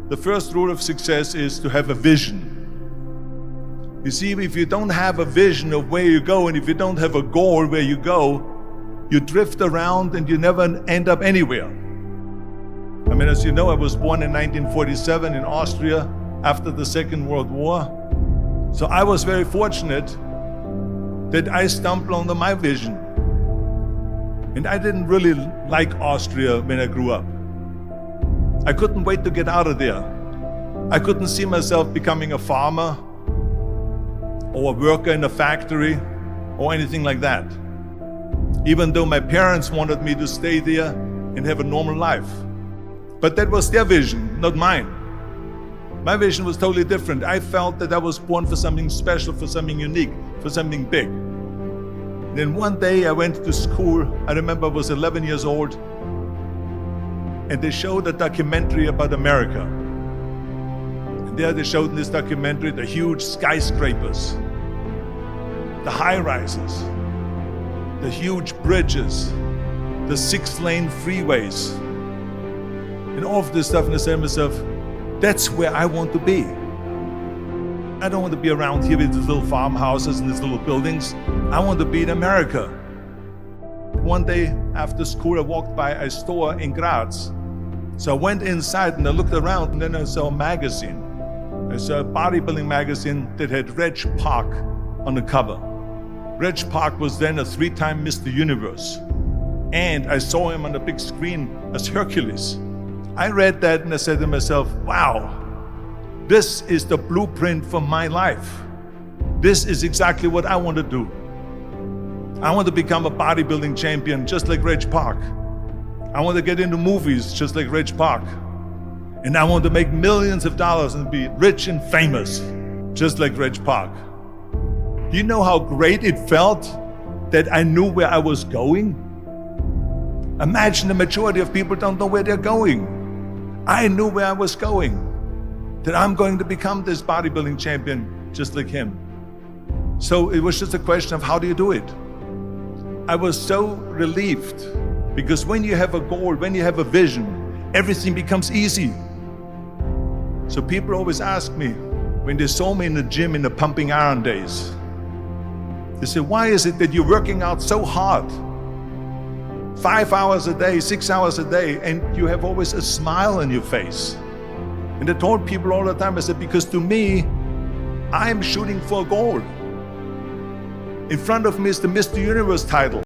The first rule of success is to have a vision. You see, if you don't have a vision of where you go, and if you don't have a goal where you go, you drift around and you never end up anywhere. I mean, as you know, I was born in 1947 in Austria after the Second World War. So I was very fortunate that I stumbled onto my vision. And I didn't really like Austria when I grew up. I couldn't wait to get out of there. I couldn't see myself becoming a farmer or a worker in a factory or anything like that. Even though my parents wanted me to stay there and have a normal life. But that was their vision, not mine. My vision was totally different. I felt that I was born for something special, for something unique, for something big. Then one day I went to school. I remember I was 11 years old, and they showed a documentary about America. And there they showed in this documentary the huge skyscrapers, the high-rises, the huge bridges, the 6-lane freeways, and all of this stuff. And I said to myself, that's where I want to be. I don't want to be around here with these little farmhouses and these little buildings. I want to be in America. One day after school, I walked by a store in Graz. So I went inside and I looked around, and then I saw a magazine. I saw a bodybuilding magazine that had Reg Park on the cover. Reg Park was then a 3-time Mr. Universe. And I saw him on the big screen as Hercules. I read that and I said to myself, wow, this is the blueprint for my life. This is exactly what I want to do. I want to become a bodybuilding champion just like Reg Park. I want to get into movies just like Reg Park. And I want to make millions of dollars and be rich and famous just like Reg Park. Do you know how great it felt that I knew where I was going? Imagine the majority of people don't know where they're going. I knew where I was going, that I'm going to become this bodybuilding champion just like him. So it was just a question of how do you do it? I was so relieved, because when you have a goal, when you have a vision, everything becomes easy. So people always ask me, when they saw me in the gym in the pumping iron days, they say, why is it that you're working out so hard? 5 hours a day, 6 hours a day, and you have always a smile on your face. And I told people all the time, I said, because to me, I'm shooting for a goal. In front of me is the Mr. Universe title.